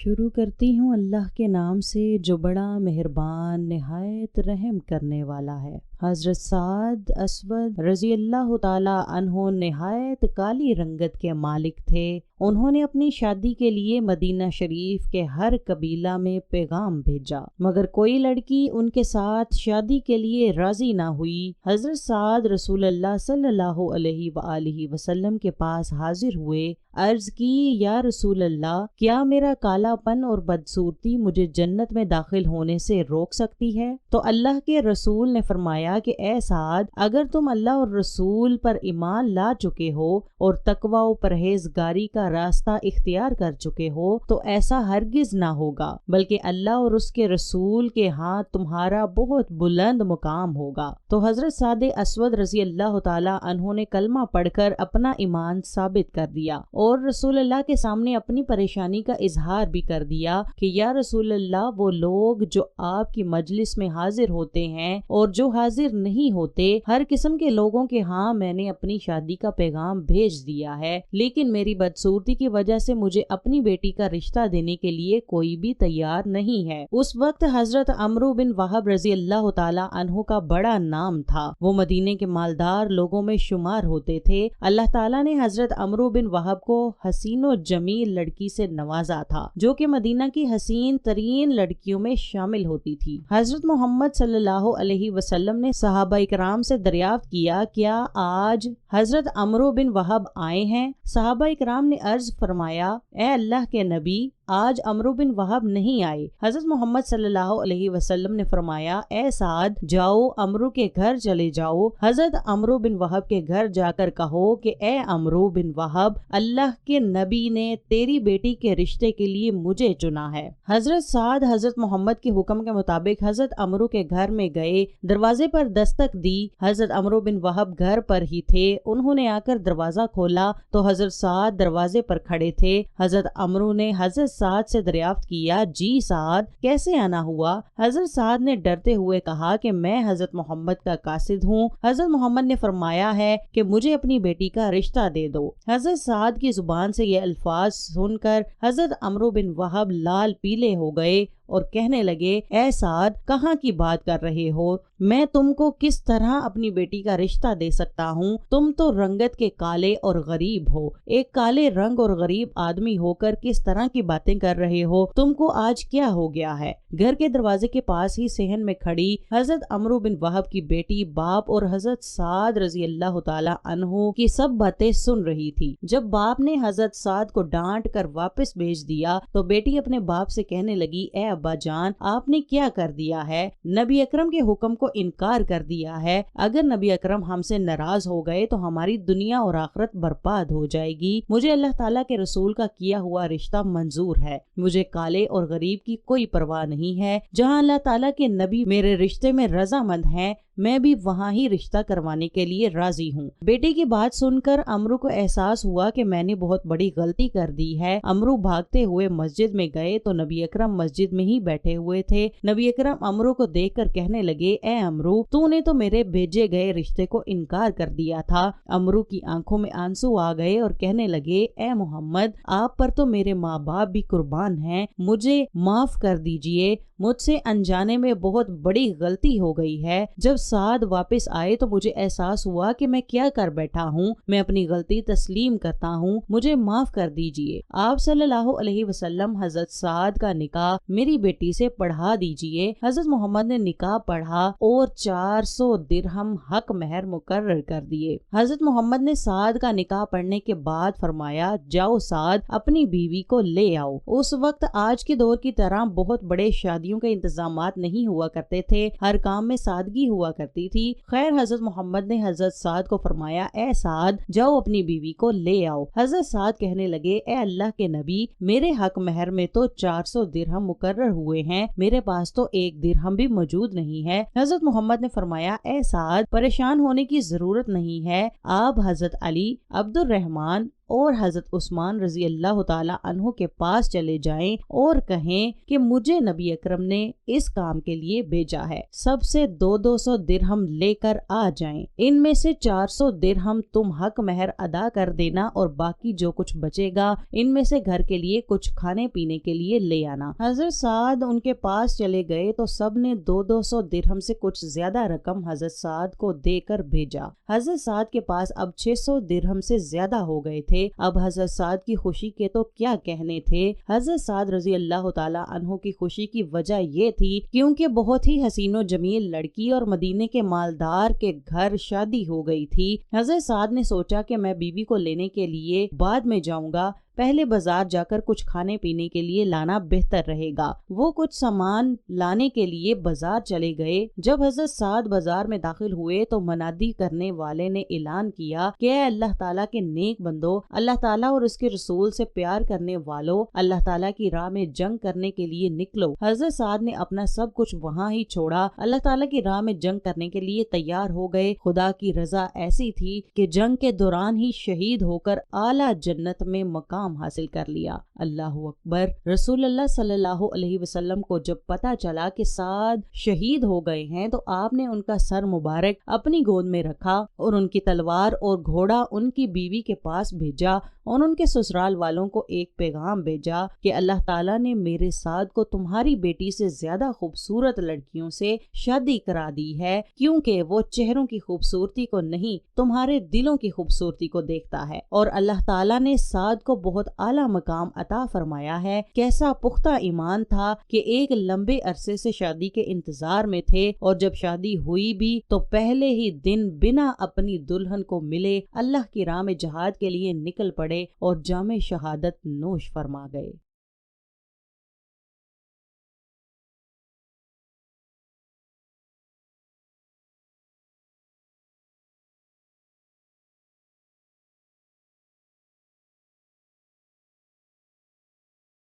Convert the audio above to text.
شروع کرتی ہوں اللہ کے نام سے جو بڑا مہربان نہایت رحم کرنے والا ہے۔ حضرت سعد اسود رضی اللہ تعالی عنہ نہایت کالی رنگت کے مالک تھے۔ انہوں نے اپنی شادی کے لیے مدینہ شریف کے ہر قبیلہ میں پیغام بھیجا، مگر کوئی لڑکی ان کے ساتھ شادی کے لیے راضی نہ ہوئی۔ حضرت سعد رسول اللہ صلی اللہ علیہ وآلہ وسلم کے پاس حاضر ہوئے، عرض کی یا رسول اللہ، کیا میرا کالا پن اور بدصورتی مجھے جنت میں داخل ہونے سے روک سکتی ہے؟ تو اللہ کے رسول نے فرمایا کہ اے سعد، اگر تم اللہ اور رسول پر ایمان لا چکے ہو اور تقوی و پرہیزگاری کا راستہ اختیار کر چکے ہو تو ایسا ہرگز نہ ہوگا، بلکہ اللہ اور اس کے رسول کے ہاں تمہارا بہت بلند مقام ہوگا۔ تو حضرت سعد اسود رضی اللہ تعالی عنہ نے کلمہ پڑھ کر اپنا ایمان ثابت کر دیا اور رسول اللہ کے سامنے اپنی پریشانی کا اظہار بھی کر دیا کہ یا رسول اللہ، وہ لوگ جو آپ کی مجلس میں حاضر ہوتے ہیں اور جو حاضر نہیں ہوتے، ہر قسم کے لوگوں کے ہاں میں نے اپنی شادی کا پیغام بھیج دیا ہے، لیکن میری بدصورتی کی وجہ سے مجھے اپنی بیٹی کا رشتہ دینے کے لیے کوئی بھی تیار نہیں ہے۔ اس وقت حضرت عمرو بن وہب رضی اللہ تعالی عنہ کا بڑا نام تھا، وہ مدینے کے مالدار لوگوں میں شمار ہوتے تھے۔ اللہ تعالیٰ نے حضرت عمرو بن وہب کو حسین و جمیل لڑکی سے نوازا تھا، جو کہ مدینہ کی حسین ترین لڑکیوں میں شامل ہوتی تھی۔ حضرت محمد صلی اللہ علیہ وسلم نے صحابہ اکرام سے دریافت کیا، کیا آج حضرت عمرو بن وہب آئے ہیں؟ صحابہ اکرام نے عرض فرمایا، اے اللہ کے نبی، آج عمرو بن وہب نہیں آئے۔ حضرت محمد صلی اللہ علیہ وسلم نے فرمایا، اے سعد، جاؤ عمرو کے گھر چلے جاؤ۔ حضرت عمرو بن وہب کے گھر جا کر کہو کہ اے عمرو بن وہب، اللہ کے نبی نے تیری بیٹی کے رشتے کے لیے مجھے چنا ہے۔ حضرت سعد حضرت محمد کے حکم کے مطابق حضرت عمرو کے گھر میں گئے، دروازے پر دستک دی۔ حضرت عمرو بن وہب گھر پر ہی تھے۔ انہوں نے آ کر دروازہ کھولا تو حضرت سعد دروازے پر کھڑے تھے۔ حضرت عمرو نے حضرت سعد سے دریافت کیا، جی سعد، کیسے آنا ہوا؟ حضرت سعد نے ڈرتے ہوئے کہا کہ میں حضرت محمد کا قاصد ہوں۔ حضرت محمد نے فرمایا ہے کہ مجھے اپنی بیٹی کا رشتہ دے دو۔ حضرت سعد کی زبان سے یہ الفاظ سن کر حضرت عمرو بن وہب لال پیلے ہو گئے اور کہنے لگے، اے سعد، کہاں کی بات کر رہے ہو؟ میں تم کو کس طرح اپنی بیٹی کا رشتہ دے سکتا ہوں؟ تم تو رنگت کے کالے اور غریب ہو، ایک کالے رنگ اور غریب آدمی ہو کر کس طرح کی باتیں کر رہے ہو؟ تم کو آج کیا ہو گیا ہے؟ گھر کے دروازے کے پاس ہی صحن میں کھڑی حضرت عمرو بن وہب کی بیٹی باپ اور حضرت سعد رضی اللہ تعالی عنہ کی سب باتیں سن رہی تھی۔ جب باپ نے حضرت سعد کو ڈانٹ کر واپس بھیج دیا تو بیٹی اپنے باپ سے کہنے لگی، اے ابا جان، آپ نے کیا کر دیا ہے؟ نبی اکرم کے حکم کو انکار کر دیا ہے۔ اگر نبی اکرم ہم سے ناراض ہو گئے تو ہماری دنیا اور آخرت برباد ہو جائے گی۔ مجھے اللہ تعالیٰ کے رسول کا کیا ہوا رشتہ منظور ہے، مجھے کالے اور غریب کی کوئی پرواہ نہیں ہے۔ جہاں اللہ تعالیٰ کے نبی میرے رشتے میں رضامند ہیں، میں بھی وہاں ہی رشتہ کروانے کے لیے راضی ہوں۔ بیٹی کی بات سن کر عمرو کو احساس ہوا کہ میں نے بہت بڑی غلطی کر دی ہے۔ عمرو بھاگتے ہوئے مسجد میں گئے تو نبی اکرم مسجد میں ہی بیٹھے ہوئے تھے۔ نبی اکرم عمرو کو دیکھ کر کہنے لگے، اے عمرو، تو نے تو میرے بھیجے گئے رشتے کو انکار کر دیا تھا۔ عمرو کی آنکھوں میں آنسو آ گئے اور کہنے لگے، اے محمد، آپ پر تو میرے ماں باپ بھی قربان ہیں، مجھے معاف کر دیجئے، مجھ سے انجانے میں بہت بڑی غلطی ہو گئی ہے۔ جب سعد واپس آئے تو مجھے احساس ہوا کہ میں کیا کر بیٹھا ہوں، میں اپنی غلطی تسلیم کرتا ہوں، مجھے معاف کر دیجئے۔ آپ صلی اللہ علیہ وسلم حضرت سعد کا نکاح میری بیٹی سے پڑھا دیجئے۔ حضرت محمد نے نکاح پڑھا اور 400 درہم حق مہر مقرر کر دیے۔ حضرت محمد نے سعد کا نکاح پڑھنے کے بعد فرمایا، جاؤ سعد، اپنی بیوی کو لے آؤ۔ اس وقت آج کے دور کی طرح بہت بڑے شادیوں کے انتظامات نہیں ہوا کرتے تھے، ہر کام میں سادگی ہوا کرتی تھی۔ خیر حضرت محمد نے حضرت سعد کو فرمایا، اے سعد، جاؤ اپنی بیوی کو لے آؤ۔ حضرت سعد کہنے لگے، اے اللہ کے نبی، میرے حق مہر میں تو 400 درہم مقرر ہوئے ہیں، میرے پاس تو 1 درہم بھی موجود نہیں ہے۔ حضرت محمد نے فرمایا، اے سعد، پریشان ہونے کی ضرورت نہیں ہے، آپ حضرت علی، عبد الرحمن، اور حضرت عثمان رضی اللہ تعالیٰ عنہ کے پاس چلے جائیں اور کہیں کہ مجھے نبی اکرم نے اس کام کے لیے بھیجا ہے، سب سے 200 درہم لے کر آ جائیں، ان میں سے 400 درہم تم حق مہر ادا کر دینا اور باقی جو کچھ بچے گا ان میں سے گھر کے لیے کچھ کھانے پینے کے لیے لے آنا۔ حضرت سعد ان کے پاس چلے گئے تو سب نے 200 درہم سے کچھ زیادہ رقم حضرت سعد کو دے کر بھیجا۔ حضرت سعد کے پاس اب 600 درہم سے زیادہ ہو گئے تھے۔ اب حضرت سعد کی خوشی کے تو کیا کہنے تھے۔ حضرت سعد رضی اللہ تعالیٰ عنہ کی خوشی کی وجہ یہ تھی کیونکہ بہت ہی حسین و جمیل لڑکی اور مدینے کے مالدار کے گھر شادی ہو گئی تھی۔ حضرت سعد نے سوچا کہ میں بیوی کو لینے کے لیے بعد میں جاؤں گا، پہلے بازار جا کر کچھ کھانے پینے کے لیے لانا بہتر رہے گا۔ وہ کچھ سامان لانے کے لیے بازار چلے گئے۔ جب حضرت سعد بازار میں داخل ہوئے تو منادی کرنے والے نے اعلان کیا کہ اے اللہ تعالیٰ کے نیک بندو، اللہ تعالیٰ اور اس کے رسول سے پیار کرنے والو، اللہ تعالیٰ کی راہ میں جنگ کرنے کے لیے نکلو۔ حضرت سعد نے اپنا سب کچھ وہاں ہی چھوڑا، اللہ تعالیٰ کی راہ میں جنگ کرنے کے لیے تیار ہو گئے۔ خدا کی رضا ایسی تھی کہ جنگ کے دوران ہی شہید ہو کر اعلیٰ جنت میں مقام حاصل کر لیا۔ اللہ اکبر۔ رسول اللہ صلی اللہ علیہ وسلم کو جب پتا چلا کہ سعد شہید ہو گئے ہیں تو آپ نے ان کا سر مبارک اپنی گود میں رکھا اور ان کی تلوار اور گھوڑا ان کی بیوی کے پاس بھیجا اور ان کے سسرال والوں کو ایک پیغام بھیجا کہ اللہ تعالیٰ نے میرے سعد کو تمہاری بیٹی سے زیادہ خوبصورت لڑکیوں سے شادی کرا دی ہے، کیونکہ وہ چہروں کی خوبصورتی کو نہیں تمہارے دلوں کی خوبصورتی کو دیکھتا ہے، اور اللہ تعالیٰ نے سعد کو بہت اعلیٰ مقام عطا فرمایا ہے۔ کیسا پختہ ایمان تھا کہ ایک لمبے عرصے سے شادی کے انتظار میں تھے، اور جب شادی ہوئی بھی تو پہلے ہی دن بنا اپنی دلہن کو ملے اللہ کی راہ میں جہاد کے لیے نکل پڑے اور جام شہادت نوش فرما گئے۔